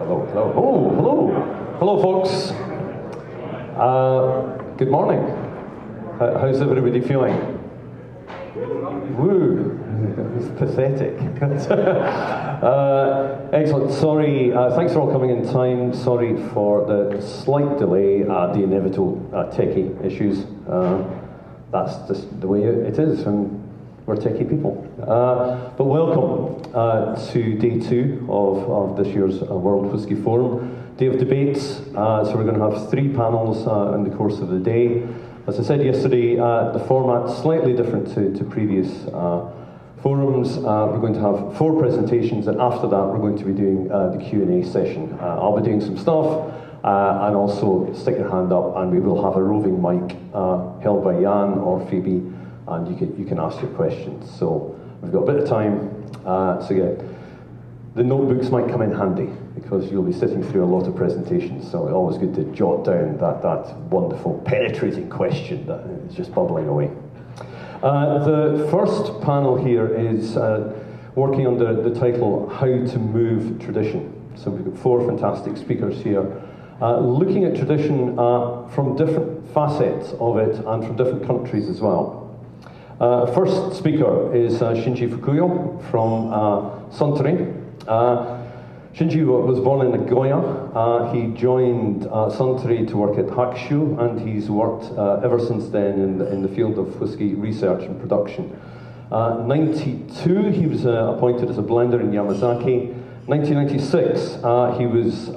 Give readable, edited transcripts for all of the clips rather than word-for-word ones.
Hello, hello. Oh, hello. Hello, folks. Good morning. How's everybody feeling? Woo. It's pathetic. Excellent. Sorry. Thanks for all coming in time. Sorry for the slight delay, the inevitable techie issues. That's just the way it is when we're techie people. But welcome to day 2 of this year's World Whisky Forum. Day of debates. So we're going to have 3 panels in the course of the day. As I said yesterday, the format's slightly different to previous forums. We're going to have 4 presentations, and after that we're going to be doing the Q&A session. I'll be doing some stuff, and also stick your hand up, and we will have a roving mic held by Jan or Phoebe, and you can ask your questions. So we've got a bit of time, so yeah. The notebooks might come in handy, because you'll be sitting through a lot of presentations, so it's always good to jot down that wonderful, penetrating question that is just bubbling away. The first panel here is working under the title, How to Move Tradition. So we've got 4 fantastic speakers here, looking at tradition from different facets of it, and from different countries as well. First speaker is SHINJI FUKUYO from SUNTORY. SHINJI was born in Nagoya. He joined SUNTORY to work at Hakushu, and he's worked ever since then in the field of whisky research and production. 92, he was appointed as a blender in Yamazaki. 1996, he was,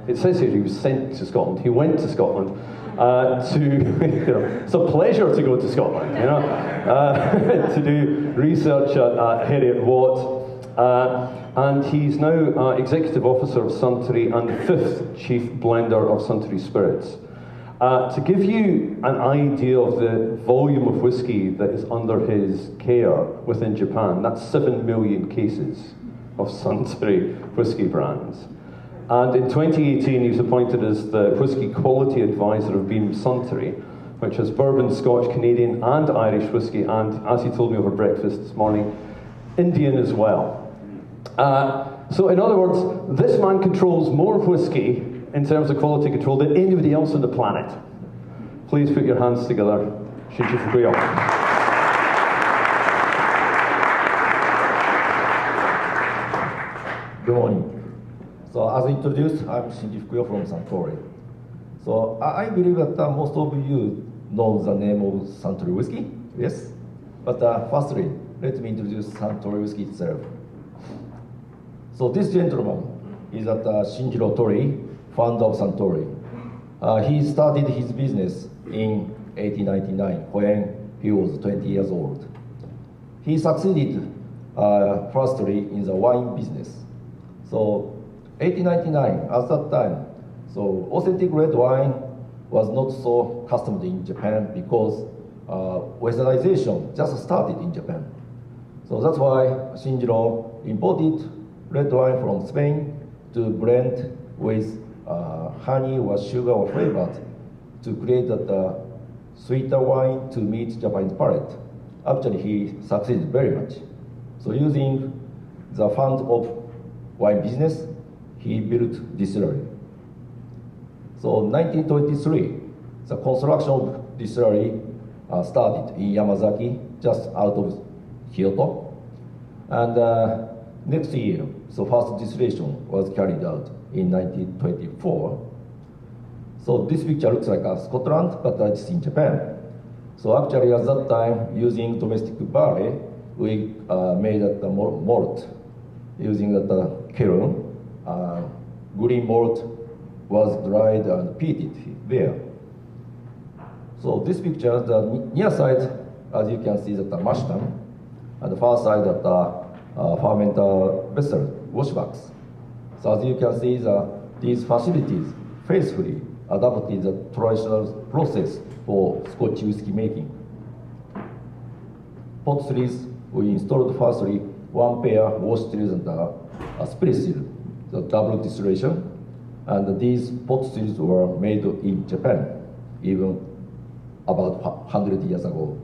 it says here he was sent to Scotland. He went to Scotland it's a pleasure to go to Scotland, to do research at Heriot Watt. And he's now Executive Officer of Suntory and 5th Chief Blender of Suntory Spirits. To give you an idea of the volume of whisky that is under his care within Japan, that's 7 million cases of Suntory whisky brands. And in 2018, he was appointed as the Whisky Quality Advisor of Beam Suntory, which has bourbon, Scotch, Canadian and Irish whisky, and as he told me over breakfast this morning, Indian as well. So in other words, this man controls more whisky in terms of quality control than anybody else on the planet. Please put your hands together. SHINJI FUKUYO. Good morning. So as introduced, I'm SHINJI FUKUYO from Suntory. So I believe that most of you know the name of Suntory Whiskey, yes? But firstly, let me introduce Suntory Whiskey itself. So this gentleman is Shinjiro Tori, founder of Suntory. He started his business in 1899 when he was 20 years old. He succeeded firstly in the wine business. So 1899, at that time, so authentic red wine was not so customed in Japan because Westernization just started in Japan. So that's why Shinjiro imported red wine from Spain to blend with honey or sugar or flavors to create that sweeter wine to meet Japanese palate. Actually, he succeeded very much. So using the funds of wine business, he built distillery. So 1923, the construction of distillery started in Yamazaki, just out of Kyoto. And next year, so first distillation was carried out in 1924. So this picture looks like Scotland, but it's in Japan. So actually at that time, using domestic barley, we made the malt using the kiln. Green malt was dried and peated there. So this picture, the near side, as you can see, that the mash tun, and the far side that the fermenter vessel, washbacks. So as you can see, these facilities faithfully adapted the traditional process for Scotch whiskey making. Pot stills, we installed firstly 1 pair wash stills and a spirit still, the double distillation. And these pot stills were made in Japan, even about 100 years ago.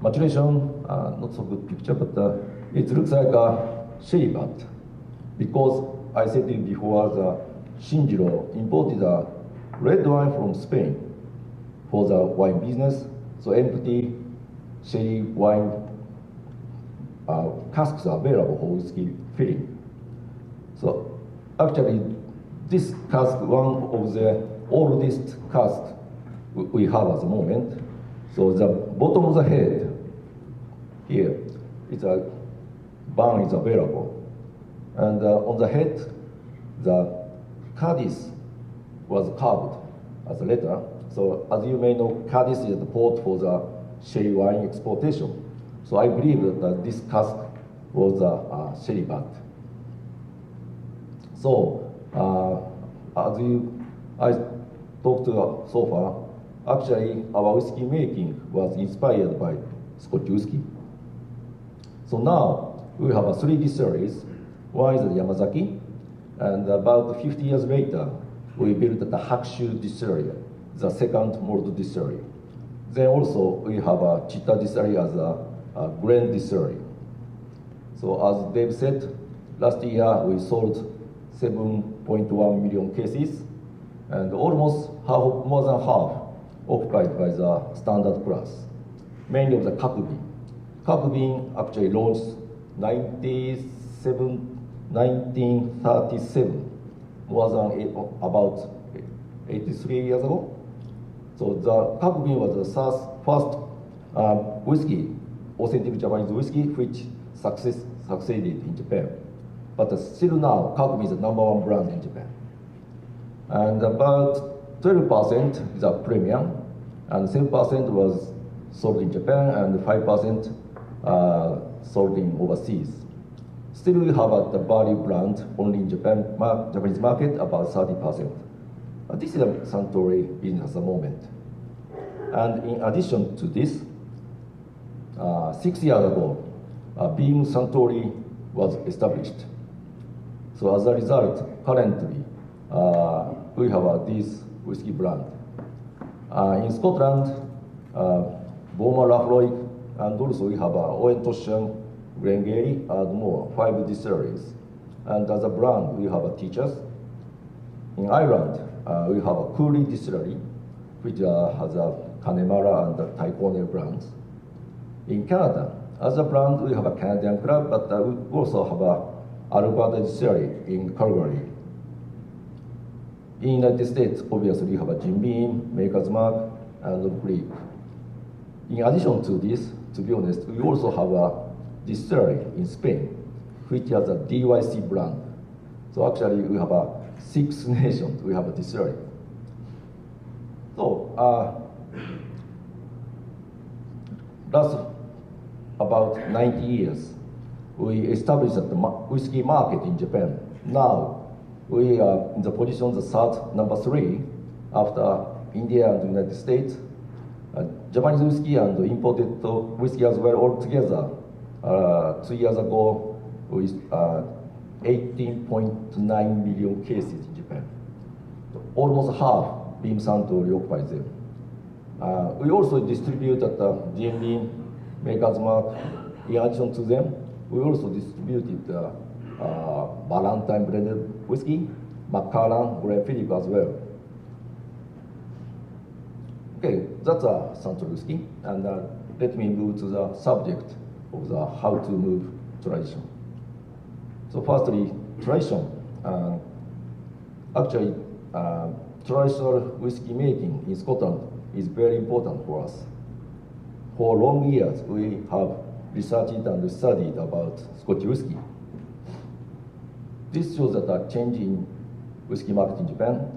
Maturation, not so good picture, but it looks like a sherry vat, because I said to you before, the SHINJI imported a red wine from Spain for the wine business. So empty sherry wine casks are available for whiskey filling. So actually, this cask, one of the oldest casks we have at the moment. So the bottom of the head here, it's a barn is available. And on the head, the Cadiz was carved as a letter. So as you may know, Cadiz is the port for the sherry wine exportation. So I believe that this cask was a sherry vat. So as I talked to so far, actually our whiskey making was inspired by Scotch whiskey. So now we have three distilleries. One is Yamazaki, and about 50 years later, we built the Hakushu distillery, the second malt distillery. Then also we have a Chitta distillery as a grain distillery. So as Dave said, last year we sold 7.1 million cases, and almost half, more than half, occupied by the standard class, mainly of the Kakubi. Kakubi actually launched 1937, more than about 83 years ago. So the Kakubi was the first whiskey, authentic Japanese whiskey, which succeeded in Japan. But still now, Kakubi is the #1 brand in Japan. And about 12% is a premium, and 7% was sold in Japan, and 5% sold in overseas. Still, we have the value brand only in Japanese market, about 30%. This is a Suntory business at the moment. And in addition to this, 6 years ago, Beam Suntory was established. So as a result, currently, we have this whiskey brand. In Scotland, Bowmer Lafroig, and also we have Owen Toshan, Glengarry, and more, 5 distilleries. And as a brand, we have Teachers. In Ireland, we have a Cooley distillery, which has a Connemara and Tyrconnell brands. In Canada, as a brand, we have a Canadian Club, but we also have a Alberta distillery in Calgary. In the United States, obviously, we have a Jim Beam, Maker's Mark, and Creek. In addition to this, to be honest, we also have a distillery in Spain, which has a DYC brand. So actually, we have 6 nations, we have a distillery. So, last about 90 years, we established the whiskey market in Japan. Now, we are in the position the number 3 after India and the United States. Japanese whiskey and imported whiskey as well altogether. 2 years ago, we 18.9 million cases in Japan. Almost half Beam Suntory occupies them. We also distributed the GMB, Maker's Mark. In addition to them, we also distributed Valentine blended whiskey, Macallan, Glenfiddich as well. Okay, that's a Suntory whiskey, and let me move to the subject of the how to move tradition. So firstly, tradition. Actually, traditional whiskey making in Scotland is very important for us. For long years, we have researched and studied about Scotch whiskey. This shows that a change in whiskey market in Japan.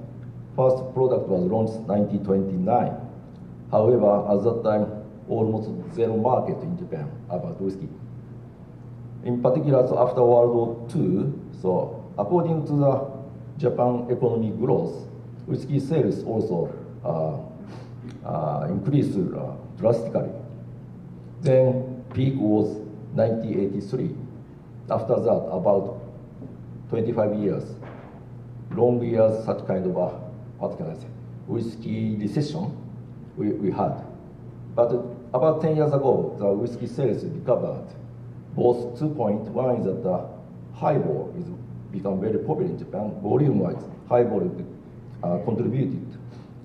First product was launched in 1929. However, at that time, almost zero market in Japan about whiskey. In particular, so after World War II, so according to the Japan economic growth, whiskey sales also increased drastically. Then peak was 1983. After that, about 25 years, long years, such kind of what can I say, whiskey recession we had. But about 10 years ago, the whiskey sales recovered. Both 2 points. One is that the highball is become very popular in Japan, volume-wise, high volume contributed.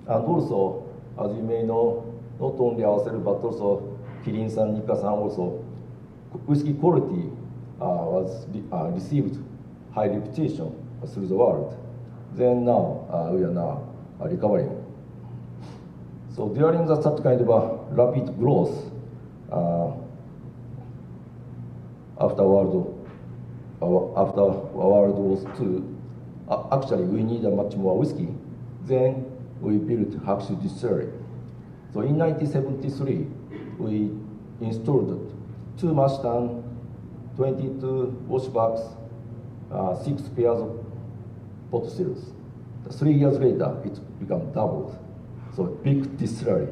And also, as you may know, not only ourselves, but also Kirin-san, Nikka-san also, whiskey quality received high reputation through the world. Then now, we are now recovering. So during such kind of a rapid growth, after World War II, actually we need much more whiskey. Then we built Hakushu Distillery. So in 1973, we installed 2 mash tun, 22 wash bags, 6 pairs of pot stills. 3 years later, it became doubled. So big distillery.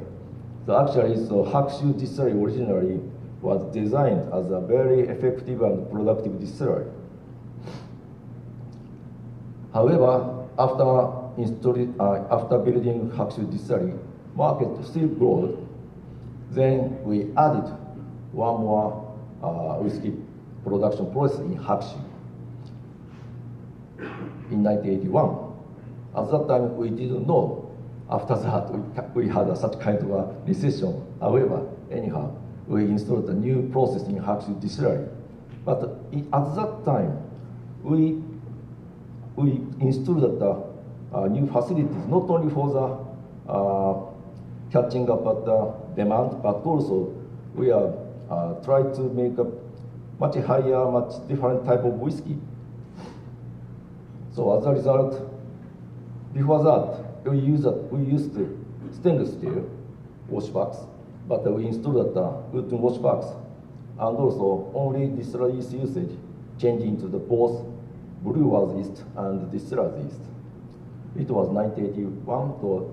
So actually, Hakushu Distillery originally was designed as a very effective and productive distillery. However, after building Hakushu Distillery, market still growed. Then we added one more whiskey production process in Hakushu in 1981. At that time, we didn't know. After that, we had such kind of a recession. However, anyhow, we installed a new process in Hakushu Distillery. But at that time, we installed new facilities, not only for the catching up at the demand, but also we are trying to make a much higher, much different type of whiskey. So as a result, before that, we used stainless steel wash bags, but we installed wooden wash bags, and also only distiller yeast usage changed into the both brewer's yeast and distiller's yeast. It was 1981 to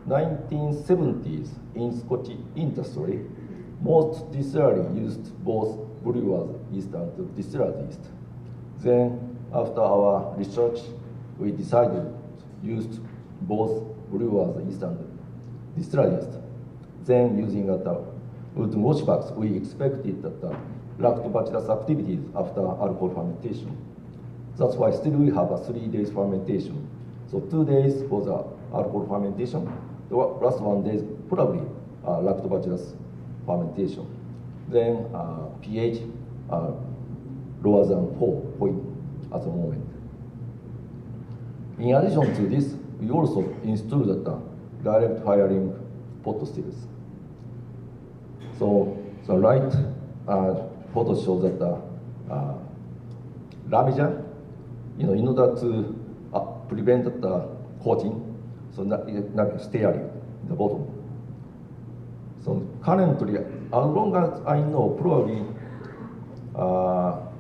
1970s in Scotch industry. Most distillery used both brewer's yeast and distiller's yeast. Then, after our research, we decided to use both brewer's yeast and distiller's yeast. Then, using wooden wash bags, we expected that lactobacillus activities after alcohol fermentation. That's why still we have a 3 days fermentation. So 2 days for the alcohol fermentation. The last 1 day is probably lactobacillus fermentation. Then pH lower than 4 point at the moment. In addition to this, we also installed direct firing pot stills. So the right photo shows that Lamija, in order to prevent the coating, so not steering in the bottom. So currently, as long as I know, probably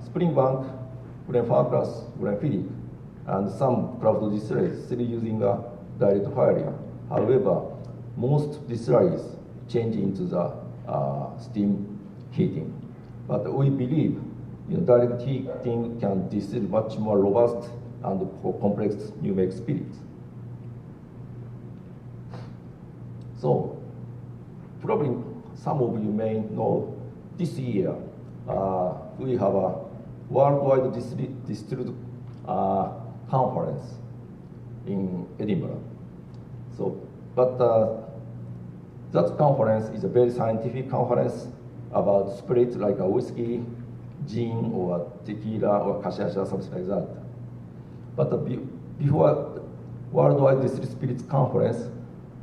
Springbank, Glenfarclas, Glenfiddich, and some craft distilleries still using direct firing. However, most distilleries change into the steam heating. But we believe direct heating can distill much more robust and complex new make spirits. So, probably some of you may know this year we have a worldwide distilled conference in Edinburgh. So, but that conference is a very scientific conference about spirits like a whiskey, gin, or tequila, or cachaça, something like that. But before Worldwide Distilled Spirits Conference,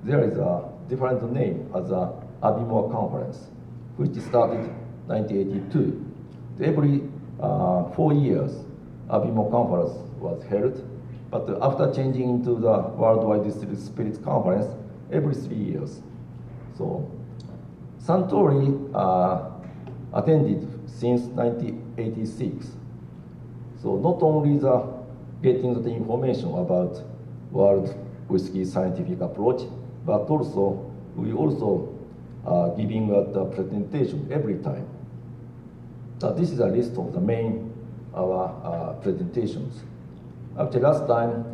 there is a different name as the Aviemore Conference, which started 1982. Every 4 years, Aviemore Conference was held, but after changing into the Worldwide Distilled Spirits Conference, every 3 years. So Suntory attended since 1986. So not only getting the information about world whiskey scientific approach, but also we also giving the presentation every time. This is a list of the main presentations. Actually, last time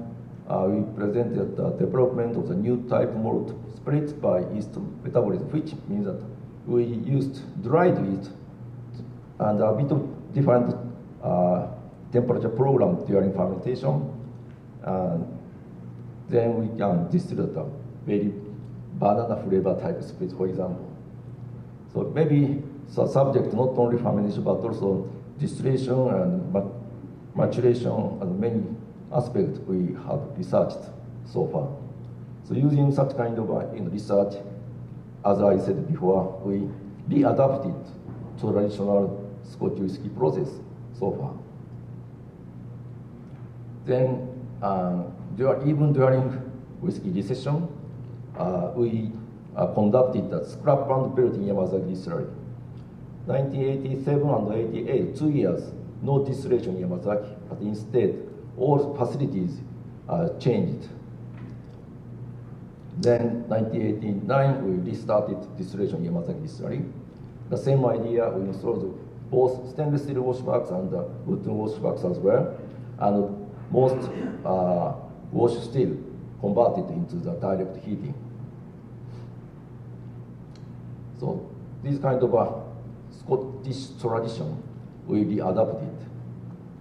we presented the development of the new type malt spirits by yeast metabolism, which means that we used dried yeast and a bit of different temperature program during fermentation, and then we can distill the very banana flavor type spirits, for example. So maybe the subject not only fermentation but also distillation and maturation and many aspects we have researched so far. So using such kind of research, as I said before, we readapted traditional Scotch whiskey process so far. Then, even during whiskey recession, we conducted a scrap plant built in Yamazaki distillery. 1987 and 88, 2 years, no distillation in Yamazaki, but instead, all facilities changed. Then, 1989, we restarted distillation in Yamazaki distillery. The same idea, we installed both stainless steel washbacks and wooden washbacks as well, and most wash steel converted into the direct heating. So this kind of a Scottish tradition will be adapted.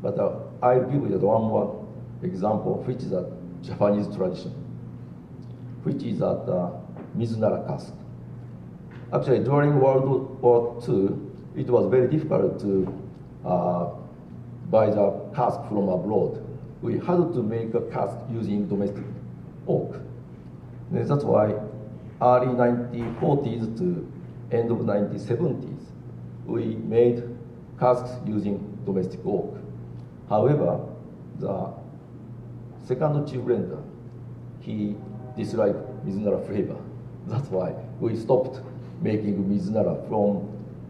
But I'll give you one more example, which is a Japanese tradition, which is at Mizunara cask. Actually, during World War II, it was very difficult to buy the cask from abroad. We had to make a cask using domestic oak. And that's why early 1940s to end of 1970s, we made casks using domestic oak. However, the second chief blender, he disliked Mizunara flavor. That's why we stopped making Mizunara from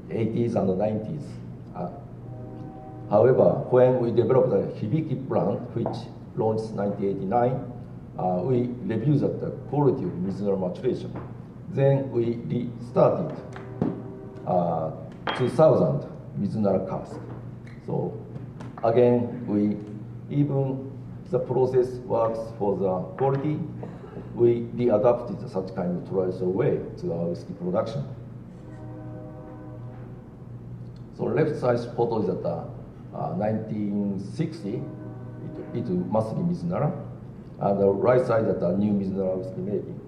80s and 90s. However, when we developed the Hibiki brand, which launched in 1989, we reviewed the quality of Mizunara maturation. Then we restarted 2000 Mizunara cask. So again, even the process works for the quality, we readapted such kind of traditional way to our whiskey production. So left side photo is at 1960, it must be Mizunara, and the right side at the new Mizunara whiskey making.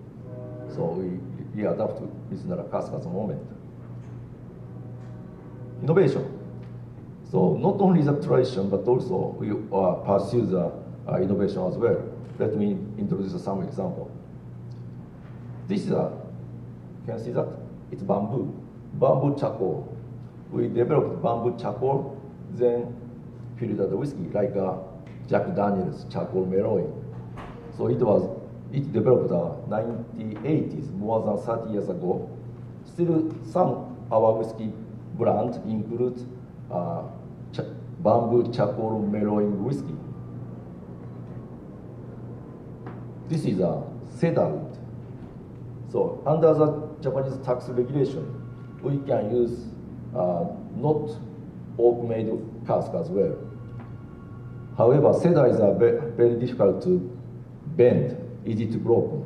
So we readapt to Mizunara cask at the moment. Innovation. So not only the tradition, but also we pursue the innovation as well. Let me introduce some example. This is can you see that? It's bamboo charcoal. We developed bamboo charcoal, then filtered the whiskey like Jack Daniels charcoal mellowing. So it developed 1980s, more than 30 years ago. Still, some our whiskey brand includes bamboo charcoal mellowing whiskey. This is a cedar wood. So under the Japanese tax regulation, we can use not oak-made cask as well. However, cedar is very difficult to bend, easy to broken.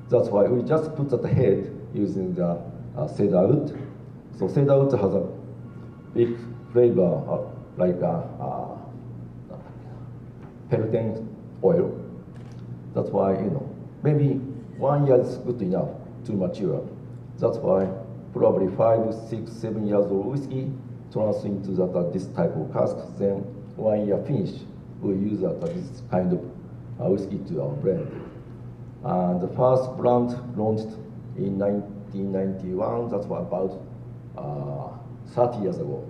That's why we just put that head using the cedar wood. So cedar wood has a big flavor like pelleting oil. That's why, maybe 1 year is good enough to mature. That's why probably 5, 6, 7 years old whiskey turns into this type of cask. Then 1 year finish, we use this kind of whiskey to our blend. And the first brand launched in 1991. That's about 30 years ago.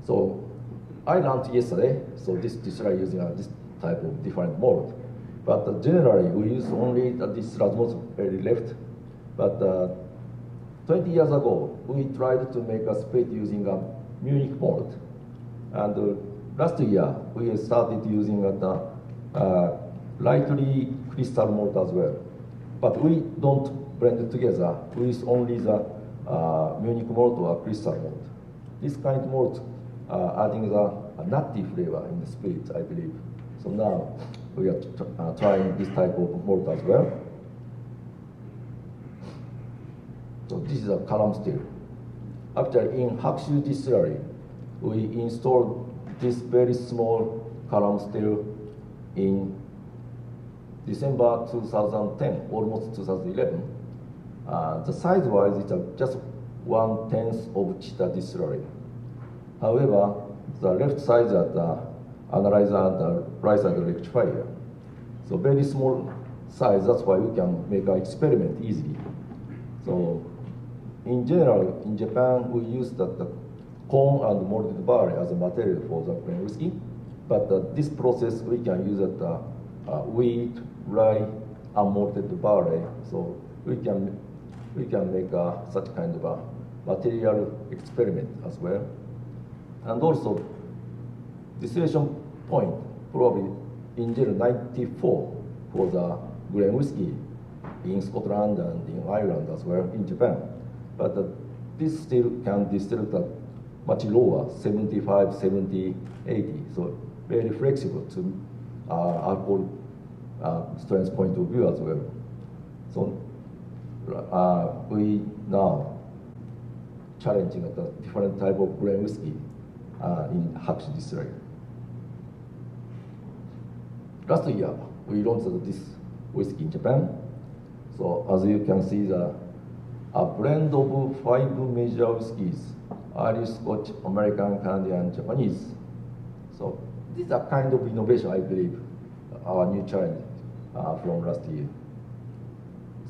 So I learned yesterday, so this distillery using this type of different mold. But generally, we use only this most very left. But 20 years ago, we tried to make a spirit using a Munich mold. And last year, we started using lightly crystal malt as well. But we don't blend it together. We use only the Munich malt or crystal malt. This kind of malt adding the nutty flavor in the spirit, I believe. So now we are trying this type of malt as well. So this is a column still. Actually, in Hakushu distillery, we installed this very small column still in December 2010, almost 2011. The size-wise, it's just 1/10 of Chita distillery. However, the left side is the analyzer and the right side the rectifier. So very small size, that's why we can make an experiment easily. So in general, in Japan, we use the corn and malted barley as a material for the grain whiskey. But this process, we can use wheat, rye, and malted barley. So we can make such kind of a material experiment as well. And also, distillation point, probably in general 94 for the grain whiskey in Scotland and in Ireland as well, in Japan. But this still can distill at much lower, 75, 70, 80. So very flexible to alcohol strength point of view as well. So we now challenging the different type of grain whiskey in Hakushi distillery. Last year, we launched this whiskey in Japan. So as you can see, a blend of 5 major whiskeys: Irish, Scotch, American, Canadian, Japanese. So this is a kind of innovation, I believe, our new challenge from last year.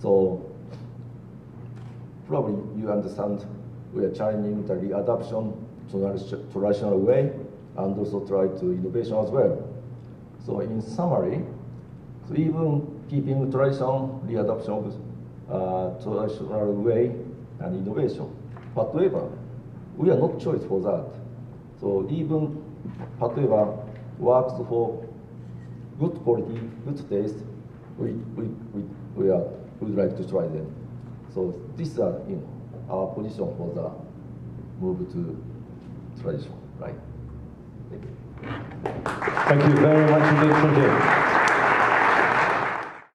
So probably you understand we are challenging the readaptation to traditional way and also try to innovation as well. So in summary, so even keeping tradition, readaptation of traditional way and innovation. However, we are not choice for that. So even whatever works for good quality, good taste, we would like to try them. So these are our position for the move to tradition, right? Thank you. Thank you very much indeed, SHINJI.